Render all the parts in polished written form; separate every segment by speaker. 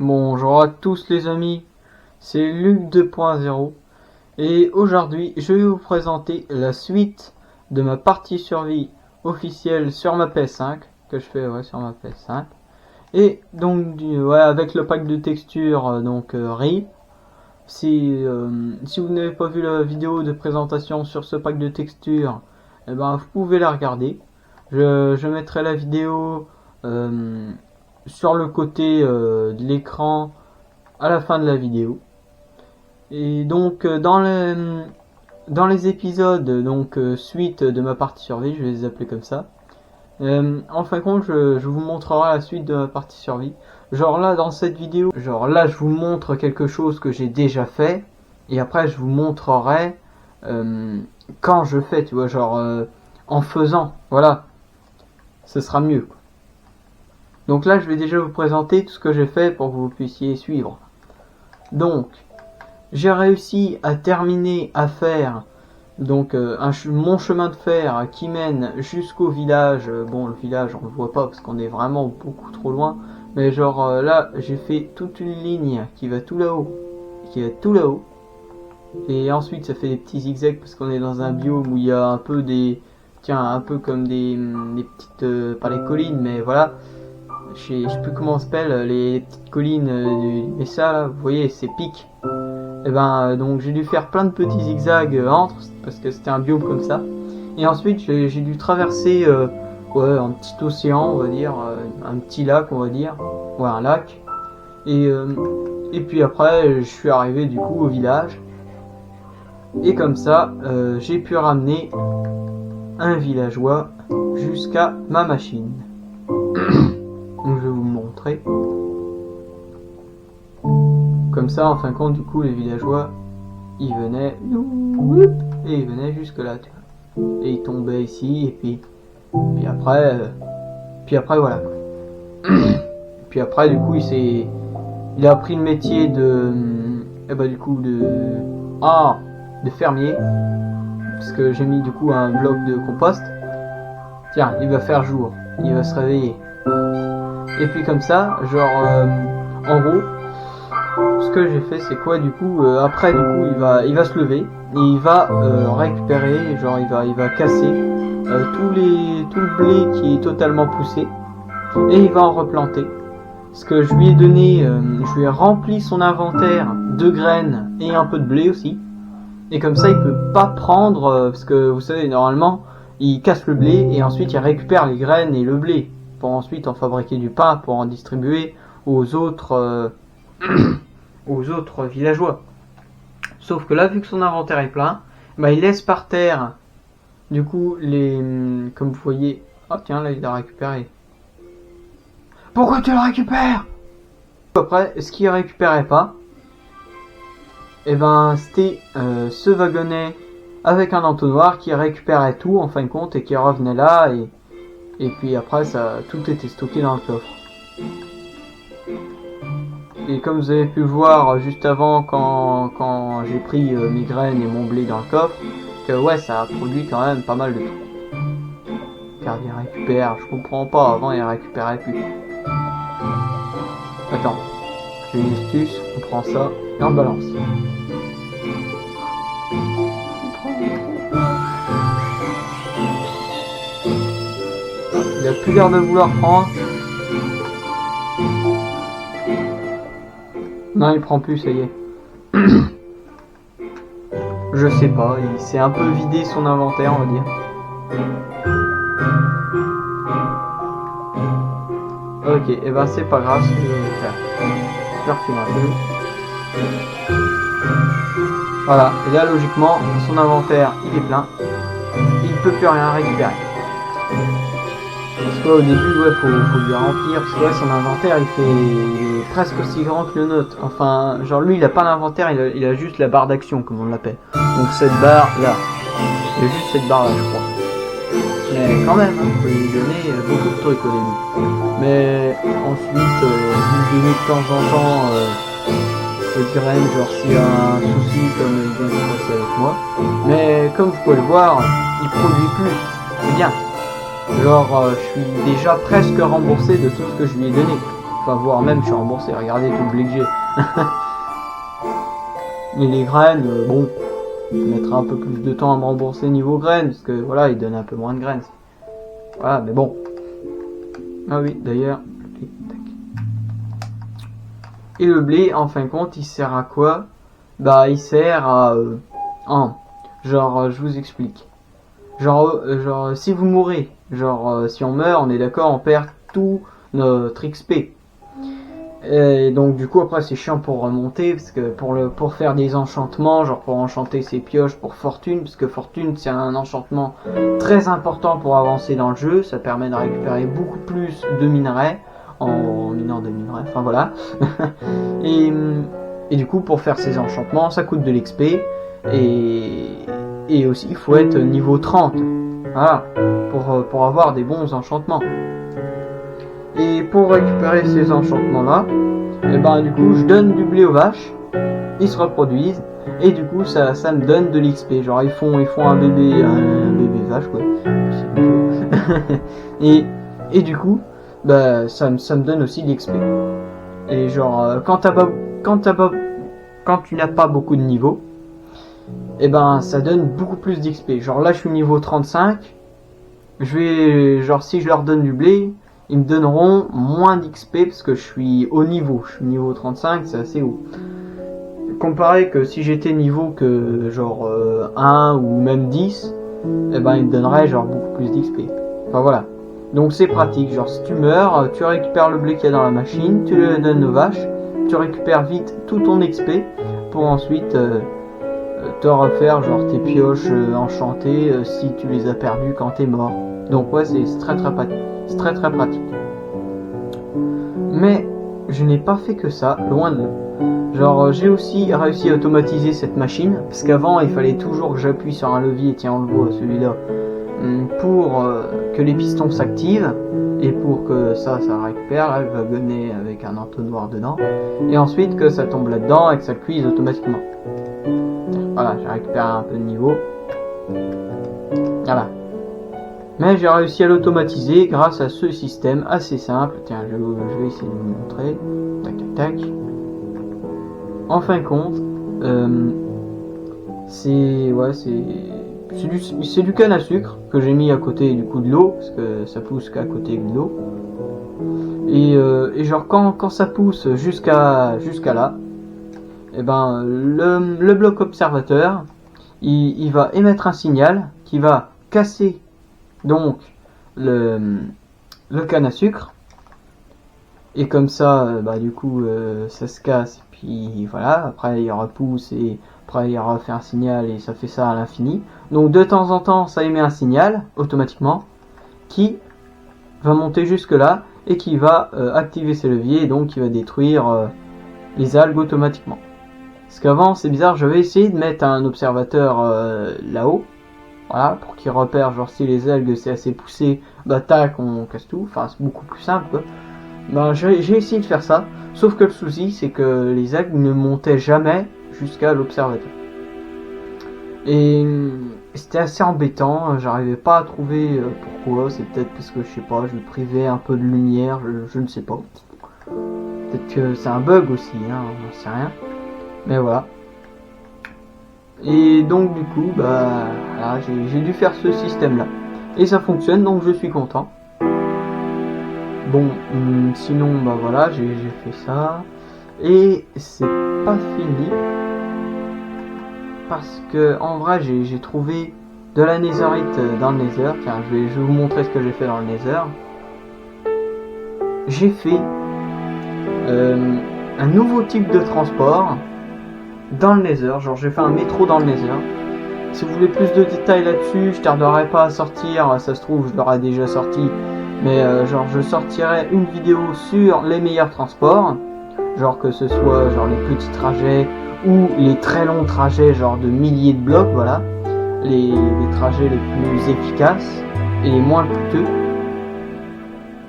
Speaker 1: Bonjour à tous les amis, c'est Luc 2.0 et aujourd'hui je vais vous présenter la suite de ma partie survie officielle sur ma PS5 que je fais sur ma PS5 et donc avec le pack de textures RIP. Si vous n'avez pas vu la vidéo de présentation sur ce pack de textures, vous pouvez la regarder. Je mettrai la vidéo sur le côté de l'écran à la fin de la vidéo. Et donc dans les épisodes suite de ma partie survie, je vais les appeler comme ça, en fin de compte je vous montrerai la suite de ma partie survie. Genre là dans cette vidéo, je vous montre quelque chose que j'ai déjà fait et après je vous montrerai quand je fais, tu vois, en faisant, voilà, ce sera mieux quoi. Donc là, je vais déjà vous présenter tout ce que j'ai fait pour que vous puissiez suivre. Donc, j'ai réussi à terminer à faire mon chemin de fer qui mène jusqu'au village. Bon, le village, on le voit pas parce qu'on est vraiment beaucoup trop loin. Mais là, j'ai fait toute une ligne qui va tout là-haut. Et ensuite, ça fait des petits zigzags parce qu'on est dans un biome où il y a un peu un peu comme des petites, pas les collines, mais voilà. Je sais plus comment on s'appelle, les petites collines du Mesa là, vous voyez, ces pics. Et donc j'ai dû faire plein de petits zigzags entre, parce que c'était un biome comme ça. Et ensuite j'ai dû traverser un petit océan, on va dire, un petit lac, on va dire, un lac. Et puis après je suis arrivé du coup au village. Et comme ça, j'ai pu ramener un villageois jusqu'à ma machine. Donc je vais vous montrer. Comme ça, en fin de compte, du coup, les villageois, ils venaient, et ils venaient jusque là, tu vois. Et ils tombaient ici, et puis après voilà. Puis après, du coup, il a appris le métier de fermier, parce que j'ai mis du coup un bloc de compost. Tiens, il va faire jour, il va se réveiller. Et puis comme ça, en gros, ce que j'ai fait, c'est quoi du coup, après du coup, il va se lever et il va récupérer, il va casser tout le blé qui est totalement poussé et il va en replanter. Ce que je lui ai donné, je lui ai rempli son inventaire de graines et un peu de blé aussi. Et comme ça, il peut pas prendre, parce que vous savez, normalement, il casse le blé et ensuite il récupère les graines et le blé pour ensuite en fabriquer du pain pour en distribuer aux autres villageois. Sauf que là, vu que son inventaire est plein, il laisse par terre du coup comme vous voyez. Oh tiens, là il a récupéré. Pourquoi tu le récupères? Après, ce qu'il récupérait pas, c'était ce wagonnet avec un entonnoir qui récupérait tout en fin de compte et qui revenait là et puis après tout était stocké dans le coffre. Et comme vous avez pu voir juste avant quand j'ai pris mes graines et mon blé dans le coffre, que ça a produit quand même pas mal de trucs. Car il récupère, je comprends pas, avant il récupérait plus. Attends, j'ai une astuce, on prend ça et on balance. Il a plus l'air de vouloir prendre. Non, il prend plus, ça y est. Je sais pas, il s'est un peu vidé son inventaire, on va dire. Ok, et c'est pas grave ce que je vais faire. Je refile un peu. Voilà, et là logiquement, son inventaire il est plein. Il ne peut plus rien récupérer. Parce qu'au début, faut lui remplir, parce que son inventaire il est presque aussi grand que le nôtre. Enfin, lui il a pas d'inventaire, il a juste la barre d'action comme on l'appelle. Donc cette barre là, il a juste cette barre là je crois. Mais quand même, il faut lui donner beaucoup de trucs au début. Mais ensuite, lui donner de temps en temps de graines, genre s'il y a un souci comme il vient de se passer avec moi. Mais comme vous pouvez le voir, il produit plus, c'est bien. Genre je suis déjà presque remboursé de tout ce que je lui ai donné. Enfin voire même je suis remboursé, regardez tout le blé que j'ai. Mais les graines, bon, ça mettra un peu plus de temps à me rembourser niveau graines, parce que voilà, il donne un peu moins de graines. Voilà, mais bon. Ah oui, d'ailleurs. Et le blé, en fin de compte, il sert à quoi? Bah, il sert à... je vous explique. Genre, si vous mourrez, si on meurt, on est d'accord, on perd tout notre XP. Et donc du coup après c'est chiant pour remonter parce que pour faire des enchantements, genre pour enchanter ses pioches pour fortune, parce que fortune c'est un enchantement très important pour avancer dans le jeu, ça permet de récupérer beaucoup plus de minerais en minant des minerais, enfin voilà. et du coup pour faire ces enchantements ça coûte de l'XP et aussi il faut être niveau 30, voilà, pour avoir des bons enchantements. Et pour récupérer ces enchantements là, et ben du coup je donne du blé aux vaches, ils se reproduisent et du coup ça me donne de l'XP. Genre ils font un bébé vache quoi. et du coup bah ça me donne aussi de l'XP. Et genre quand tu n'as pas beaucoup de niveaux, et ben ça donne beaucoup plus d'XP. Genre là je suis niveau 35, si je leur donne du blé, ils me donneront moins d'XP parce que je suis haut niveau. Je suis niveau 35, c'est assez haut. Comparé que si j'étais niveau que 1 ou même 10, eh ben ils me donneraient genre beaucoup plus d'XP. Enfin voilà. Donc c'est pratique. Genre si tu meurs, tu récupères le blé qu'il y a dans la machine, tu le donnes aux vaches, tu récupères vite tout ton XP pour ensuite te refaire genre tes pioches enchantées si tu les as perdues quand t'es mort. Donc ouais c'est très pratique. C'est très pratique. Mais je n'ai pas fait que ça, loin de là. Genre j'ai aussi réussi à automatiser cette machine, parce qu'avant il fallait toujours que j'appuie sur un levier, tiens on le voit celui-là, pour que les pistons s'activent, et pour que ça récupère, elle va gonner avec un entonnoir dedans, et ensuite que ça tombe là-dedans et que ça cuise automatiquement. Voilà, j'ai récupéré un peu de niveau. Voilà. Mais j'ai réussi à l'automatiser grâce à ce système assez simple. Tiens, je vais essayer de vous montrer. Tac. En fin de compte, c'est du canne à sucre que j'ai mis à côté du coup de l'eau, parce que ça pousse qu'à côté de l'eau. Et genre quand ça pousse jusqu'à là, et ben le bloc observateur, il va émettre un signal qui va casser donc le canne à sucre, et comme ça bah du coup ça se casse et puis voilà, après il repousse et après il refait un signal et ça fait ça à l'infini. Donc de temps en temps ça émet un signal automatiquement qui va monter jusque là et qui va activer ses leviers et donc qui va détruire les algues automatiquement. Parce qu'avant c'est bizarre, j'avais essayé de mettre un observateur là-haut, voilà, pour qu'il repère, genre si les algues c'est assez poussé, bah tac, on casse tout, enfin c'est beaucoup plus simple quoi. Ben j'ai essayé de faire ça, sauf que le souci c'est que les algues ne montaient jamais jusqu'à l'observateur. Et c'était assez embêtant, j'arrivais pas à trouver pourquoi, c'est peut-être parce que je sais pas, je me privais un peu de lumière, je ne sais pas. Peut-être que c'est un bug aussi, hein, on sait rien. Mais voilà. Et donc du coup, bah voilà, j'ai dû faire ce système là. Et ça fonctionne, donc je suis content. Bon, sinon, bah voilà, j'ai fait ça. Et c'est pas fini. Parce que en vrai, j'ai trouvé de la netherite dans le nether. Tiens, je vais vous montrer ce que j'ai fait dans le nether. J'ai fait un nouveau type de transport dans le nether, genre j'ai fait un métro dans le nether. Si vous voulez plus de détails là-dessus, je tarderai pas à sortir, ça se trouve je l'aurai déjà sorti, mais genre je sortirai une vidéo sur les meilleurs transports, genre que ce soit genre les petits trajets ou les très longs trajets genre de milliers de blocs, voilà, les trajets les plus efficaces et les moins coûteux.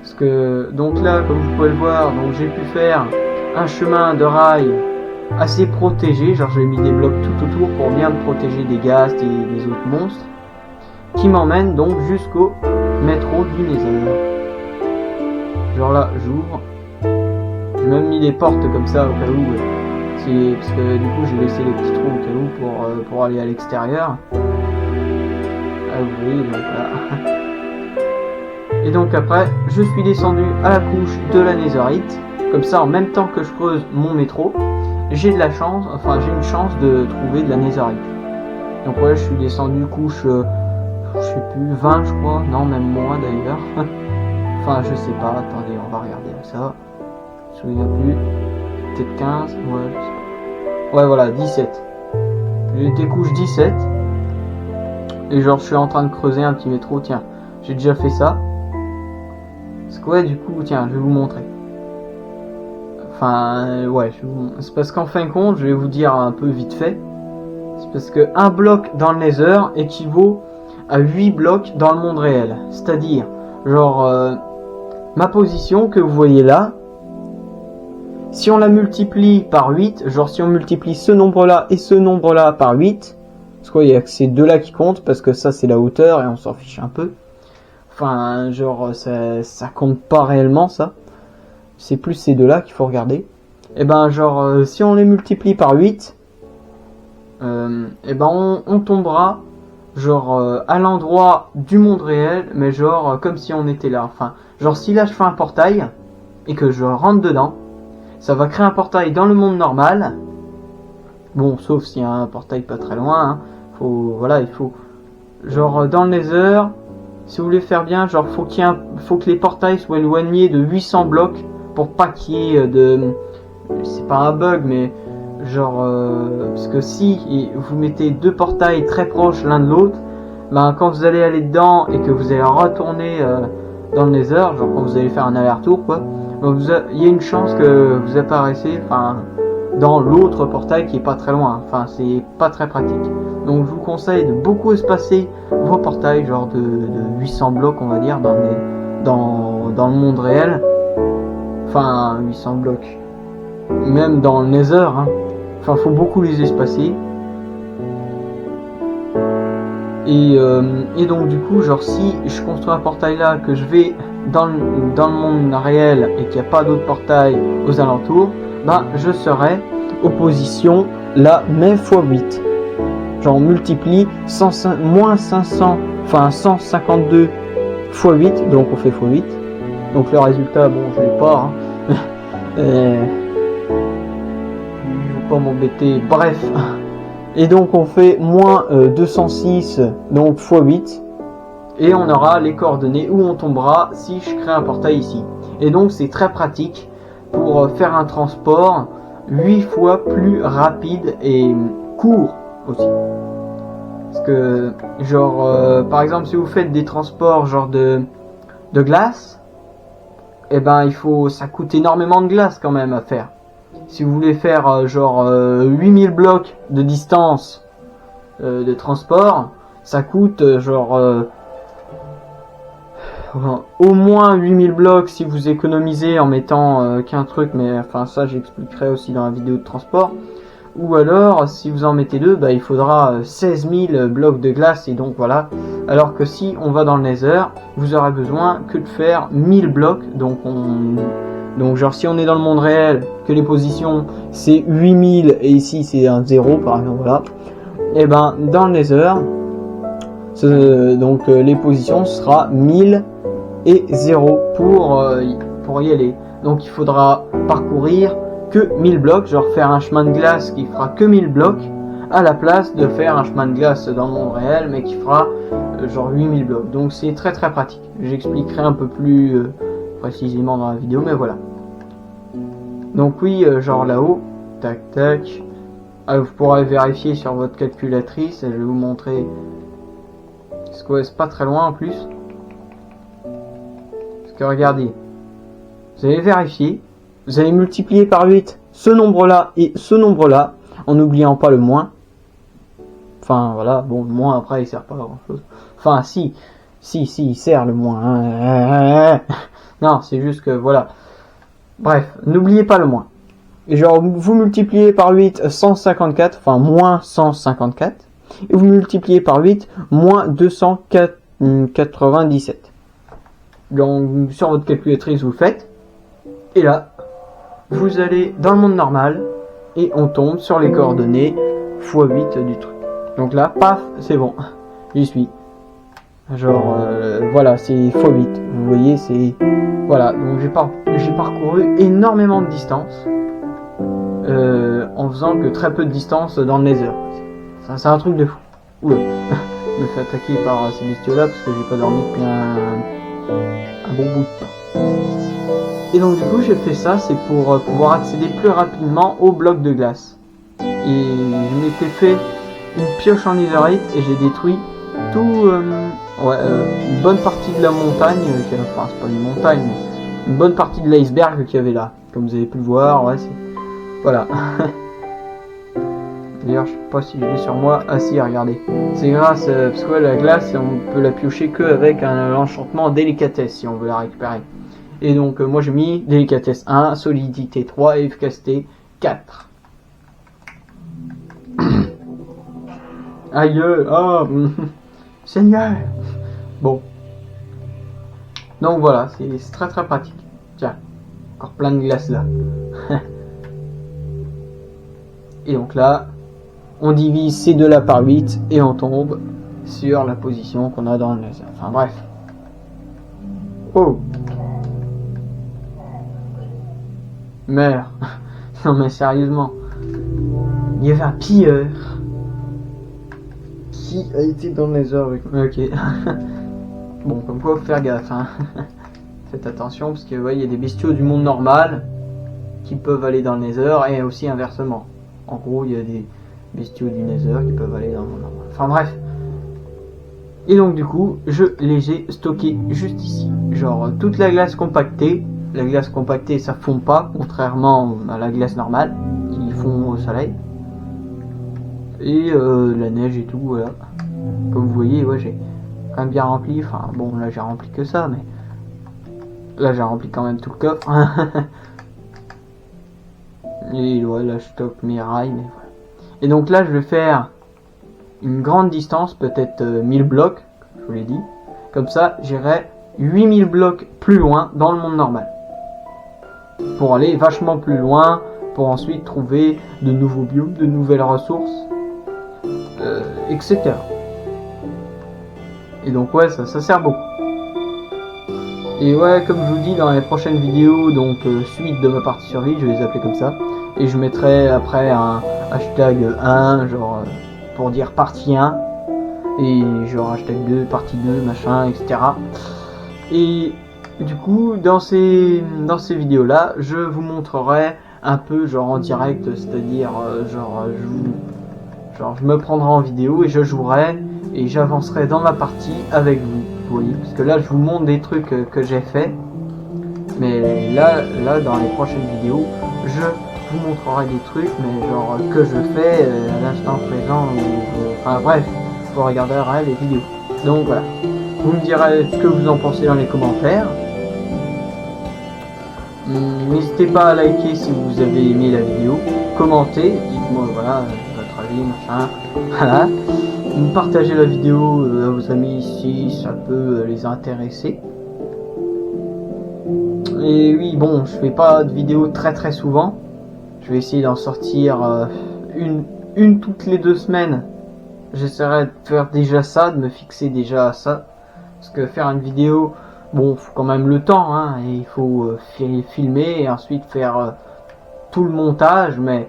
Speaker 1: Parce que donc là, comme vous pouvez le voir, donc j'ai pu faire un chemin de rail assez protégé, genre j'ai mis des blocs tout autour pour bien me protéger des ghasts et des autres monstres, qui m'emmène donc jusqu'au métro du Nether. Genre là, j'ouvre. J'ai même mis des portes comme ça au cas où, parce que du coup j'ai laissé les petits trous au cas où pour aller à l'extérieur. Ah oui, donc voilà. Et donc après, je suis descendu à la couche de la Netherite. Comme ça, en même temps que je creuse mon métro, j'ai une chance de trouver de la Netherite. Donc ouais, je suis descendu couche, je sais plus, 20 je crois, non même moins d'ailleurs. Enfin, je sais pas, attendez, on va regarder ça. Je me souviens plus. Peut-être 15, ouais, je sais pas. Ouais, voilà, 17. J'étais couche 17. Et genre, je suis en train de creuser un petit métro, tiens, j'ai déjà fait ça. Parce que ouais, du coup, tiens, je vais vous montrer. Enfin, ouais, c'est parce qu'en fin de compte, je vais vous dire un peu vite fait. C'est parce que un bloc dans le Nether équivaut à 8 blocs dans le monde réel. C'est-à-dire, genre, ma position que vous voyez là, si on la multiplie par 8, genre si on multiplie ce nombre-là et ce nombre-là par 8, parce qu'il y a que ces deux-là qui comptent, parce que ça c'est la hauteur et on s'en fiche un peu. Enfin, genre, ça compte pas réellement ça. C'est plus ces deux-là qu'il faut regarder. Et ben, genre, si on les multiplie par 8, et ben on tombera, genre, à l'endroit du monde réel, mais genre, comme si on était là. Enfin, genre, si là je fais un portail, et que je rentre dedans, ça va créer un portail dans le monde normal. Bon, sauf s'il y a un portail pas très loin, hein. Voilà, il faut, genre, dans le Nether, si vous voulez faire bien, genre, faut que les portails soient éloignés de 800 blocs pour pas qu'il y ait de, c'est pas un bug, mais genre, parce que si vous mettez deux portails très proches l'un de l'autre, ben quand vous allez aller dedans et que vous allez retourner dans le Nether, genre quand vous allez faire un aller-retour, quoi, ben il y a une chance que vous apparaissez, enfin, dans l'autre portail qui est pas très loin. Enfin, c'est pas très pratique. Donc je vous conseille de beaucoup espacer vos portails, genre de 800 blocs, on va dire, dans le monde réel. Enfin, 800 blocs. Même dans le Nether, hein. Enfin, faut beaucoup les espacer. Et donc du coup, genre si je construis un portail là, que je vais dans le monde réel et qu'il n'y a pas d'autres portails aux alentours, ben je serai aux positions là, mais x 8. Genre on multiplie moins 500, enfin 152 x 8, donc on fait x 8. Donc le résultat, bon, je l'ai pas, hein. Je vais pas m'embêter, bref. Et donc on fait moins 206, donc x 8. Et on aura les coordonnées où on tombera si je crée un portail ici. Et donc c'est très pratique pour faire un transport 8 fois plus rapide et court aussi. Parce que, genre, par exemple, si vous faites des transports genre de glace, et ben ça coûte énormément de glace quand même à faire. Si vous voulez faire genre 8000 blocs de distance de transport, ça coûte genre au moins 8000 blocs si vous économisez en mettant qu'un truc, mais enfin ça j'expliquerai aussi dans la vidéo de transport. Ou alors si vous en mettez deux, bah, il faudra 16 000 blocs de glace, et donc voilà. Alors que si on va dans le Nether, vous aurez besoin que de faire 1000 blocs. Donc genre si on est dans le monde réel, que les positions c'est 8000 et ici c'est un 0 par exemple, voilà. Et ben dans le Nether, donc les positions sera 1000 et 0 pour y aller. Donc il faudra parcourir que 1000 blocs, genre faire un chemin de glace qui fera que 1000 blocs, à la place de faire un chemin de glace dans le monde réel, mais qui fera genre 8000 blocs. Donc c'est très très pratique. J'expliquerai un peu plus précisément dans la vidéo, mais voilà. Donc oui, genre là-haut, tac tac. Vous pourrez vérifier sur votre calculatrice, et je vais vous montrer. Parce que ouais, c'est pas très loin en plus. Parce que regardez, vous allez vérifier. Vous allez multiplier par 8 ce nombre-là et ce nombre-là, en n'oubliant pas le moins. Enfin, voilà, bon, le moins, après, il sert pas à grand-chose. Enfin, si, il sert le moins. Hein. Non, c'est juste que, voilà. Bref, n'oubliez pas le moins. Et genre, vous multipliez par 8 154, enfin moins 154. Et vous multipliez par 8 moins 297. Donc sur votre calculatrice vous le faites. Et là, vous allez dans le monde normal. Et on tombe sur les coordonnées x8 du truc. Donc là, paf, c'est bon. J'y suis. Genre, voilà, c'est x8. Vous voyez, c'est... Voilà, donc j'ai parcouru énormément de distance. En faisant que très peu de distance dans le Nether. C'est un truc de fou. Oula. Je me fais attaquer par ces bestiaux là parce que j'ai pas dormi depuis un bon bout de temps. Et donc du coup j'ai fait ça, c'est pour pouvoir accéder plus rapidement au bloc de glace. Et je m'étais fait une pioche en netherite et j'ai détruit tout, une bonne partie de la montagne, enfin c'est pas une montagne, mais une bonne partie de l'iceberg qu'il y avait là. Comme vous avez pu le voir, ouais, c'est... Voilà. D'ailleurs, je sais pas si je l'ai sur moi. Ah si, regardez. C'est grâce, parce que ouais, la glace, on peut la piocher que avec un enchantement délicatesse si on veut la récupérer. Et donc, moi j'ai mis délicatesse 1, solidité 3 et efficacité 4. Aïe, oh, Seigneur. Bon. Donc voilà, c'est très très pratique. Tiens, encore plein de glace là. Et donc là, on divise ces deux là par 8 et on tombe sur la position qu'on a dans le laser. Enfin bref. Oh. Merde. Non mais sérieusement. Il y avait un pilleur qui a été dans le laser avec moi. Ok. Bon, comme quoi faut faire gaffe. Hein. Faites attention parce que ouais, il y a des bestiaux du monde normal qui peuvent aller dans le nether et aussi inversement. En gros, il y a des bestiaux du nether qui peuvent aller dans le monde normal. Enfin bref. Et donc du coup, je les ai stockés juste ici. Genre toute la glace compactée. La glace compactée, ça fond pas, contrairement à la glace normale qui fond au soleil. Et la neige et tout, voilà. Comme vous voyez, ouais, j'ai quand même bien rempli. Enfin bon, là j'ai rempli que ça, mais là j'ai rempli quand même tout le coffre. Et ouais, là je stocke mes rails, mais voilà. Et donc là je vais faire une grande distance, peut-être 1000 blocs, je vous l'ai dit. Comme ça, j'irai 8000 blocs plus loin dans le monde normal. Pour aller vachement plus loin, pour ensuite trouver de nouveaux biomes, de nouvelles ressources, etc. Et donc ouais, ça sert beaucoup. Et ouais, comme je vous dis dans les prochaines vidéos, donc suite de ma partie survie, je vais les appeler comme ça. Et je mettrai après un hashtag 1, genre pour dire partie 1. Et genre hashtag 2, partie 2, machin, etc. Et du coup, dans ces vidéos là, je vous montrerai un peu genre en direct, c'est-à-dire je me prendrai en vidéo et je jouerai et j'avancerai dans ma partie avec vous, voyez, parce que là je vous montre des trucs que j'ai fait, mais là dans les prochaines vidéos, je vous montrerai des trucs, mais genre que je fais à l'instant présent, enfin bref, vous regarderez les vidéos. Donc voilà, vous me direz ce que vous en pensez dans les commentaires. N'hésitez pas à liker si vous avez aimé la vidéo, commentez, dites-moi voilà votre avis, machin, voilà. Partagez la vidéo à vos amis si ça peut les intéresser. Et oui, bon, je fais pas de vidéos très souvent. Je vais essayer d'en sortir une toutes les 2 semaines. J'essaierai de faire déjà ça, de me fixer déjà à ça. Parce que faire une vidéo, bon, faut quand même le temps, hein, et il faut filmer et ensuite faire tout le montage, mais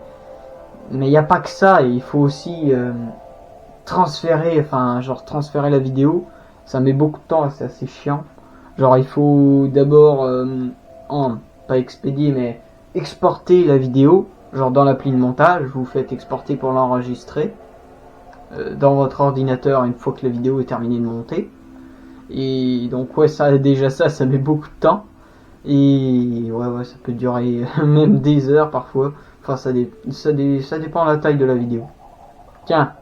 Speaker 1: il n'y a pas que ça, et il faut aussi transférer la vidéo. Ça met beaucoup de temps et c'est assez chiant. Genre il faut d'abord pas expédier mais exporter la vidéo, genre dans l'appli de montage, vous faites exporter pour l'enregistrer dans votre ordinateur une fois que la vidéo est terminée de monter. Et donc ouais, ça déjà ça met beaucoup de temps. Et ouais, ça peut durer même des heures parfois. Enfin ça dépend de la taille de la vidéo. Tiens.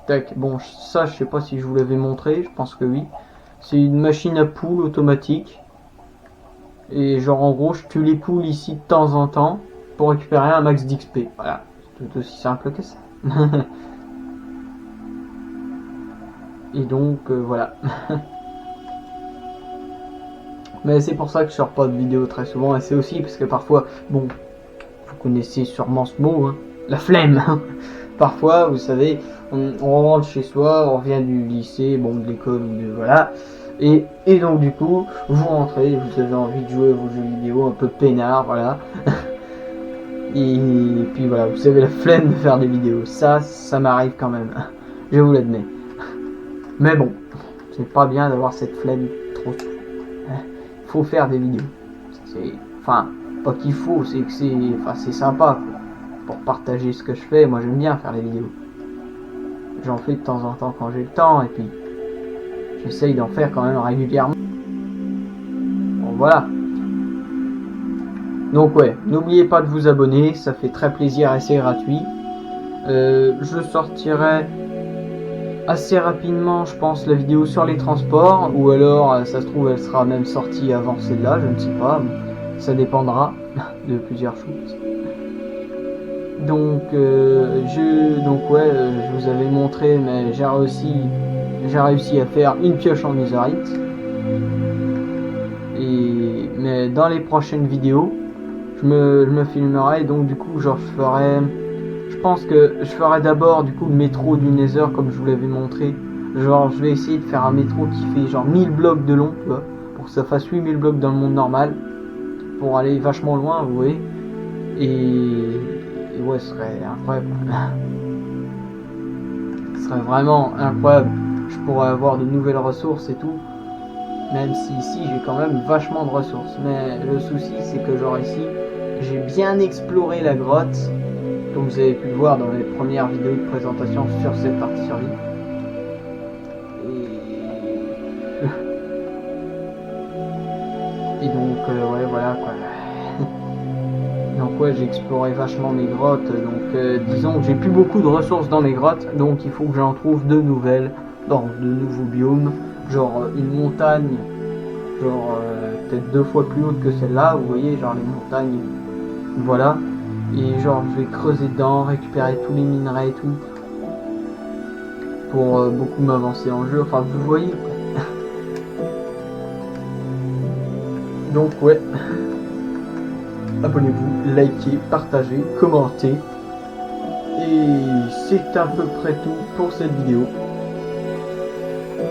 Speaker 1: Tac, bon ça je sais pas si je vous l'avais montré, je pense que oui. C'est une machine à poules automatique. Et genre en gros je tue les poules ici de temps en temps. pour récupérer un max d'XP. Voilà, c'est tout aussi simple que ça. Et donc voilà. Mais c'est pour ça que je sors pas de vidéos très souvent, et c'est aussi parce que parfois, bon, vous connaissez sûrement ce mot, hein, la flemme. Parfois, vous savez, on rentre chez soi, on revient du lycée, bon, de l'école, voilà. Et donc du coup, vous rentrez, vous avez envie de jouer à vos jeux vidéo un peu peinard, voilà. Et puis voilà, vous avez la flemme de faire des vidéos. Ça m'arrive quand même, je vous l'admets. Mais bon, c'est pas bien d'avoir cette flemme trop. Faut faire des vidéos. Enfin, pas qu'il faut, c'est que c'est sympa quoi. Pour partager ce que je fais. Moi j'aime bien faire les vidéos. J'en fais de temps en temps quand j'ai le temps, et puis j'essaye d'en faire quand même régulièrement. Bon voilà. Donc ouais, n'oubliez pas de vous abonner, ça fait très plaisir et c'est gratuit. Je sortirai assez rapidement, je pense, la vidéo sur les transports, ou alors ça se trouve elle sera même sortie avant celle-là, je ne sais pas, ça dépendra de plusieurs choses. Donc je vous avais montré, mais j'ai réussi à faire une pioche en netherite. Mais dans les prochaines vidéos, je me filmerai, donc du coup genre je pense que je ferai d'abord du coup le métro du Nether comme je vous l'avais montré. Genre je vais essayer de faire un métro qui fait genre 1000 blocs de long, tu vois, pour que ça fasse 8000 blocs dans le monde normal, pour aller vachement loin, vous voyez. Et ouais, ce serait incroyable. Ce serait vraiment incroyable. Je pourrais avoir de nouvelles ressources et tout. Même si ici j'ai quand même vachement de ressources. Mais le souci c'est que genre ici, j'ai bien exploré la grotte, comme vous avez pu le voir dans les premières vidéos de présentation sur cette partie survie. Et donc ouais, voilà quoi. Donc ouais, j'ai exploré vachement mes grottes, donc disons que j'ai plus beaucoup de ressources dans mes grottes, donc il faut que j'en trouve de nouvelles, dans de nouveaux biomes, genre une montagne, genre peut-être 2 fois plus haute que celle-là, vous voyez, genre les montagnes, voilà, et genre je vais creuser dedans, récupérer tous les minerais et tout, pour beaucoup m'avancer en jeu, enfin vous voyez quoi. Donc ouais. Abonnez-vous, likez, partagez, commentez. Et c'est à peu près tout pour cette vidéo.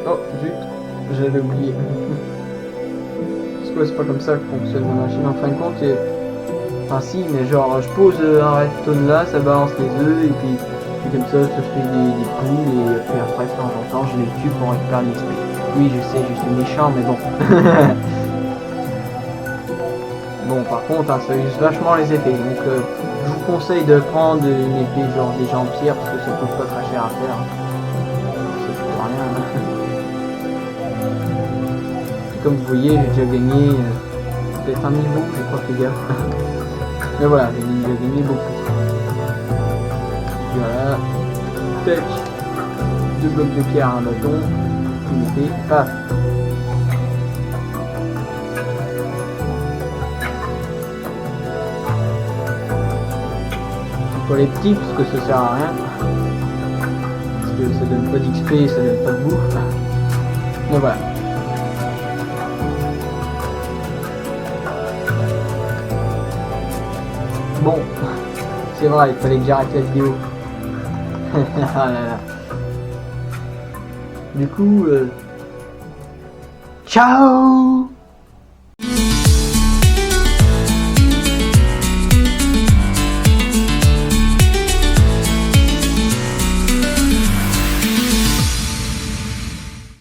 Speaker 1: Oh zut, j'avais oublié. C'est pas comme ça que fonctionne ma machine en fin de compte. Enfin si, mais genre je pose un redstone là, ça balance les œufs, et puis comme ça fait des poules, et puis après de temps en temps je les tue pour récupérer l'XP. Oui je sais, je suis méchant, mais bon. Bon, par contre, hein, ça use vachement les épées, donc je vous conseille de prendre une épée genre déjà en pierre, parce que ça coûte pas très cher à faire. Ça coûte rien. Et comme vous voyez, j'ai déjà gagné peut-être un niveau, j'ai pas fait gaffe. Mais voilà, j'ai déjà gagné beaucoup. Et voilà, tac, 2 blocs de pierre, un bâton, une épée, paf. Pour les petits, parce que ça sert à rien, parce que ça donne pas d'XP, ça donne pas de bouffe. Donc voilà. Bon, c'est vrai, il fallait que j'arrête la vidéo. Ah là là. Du coup, ciao.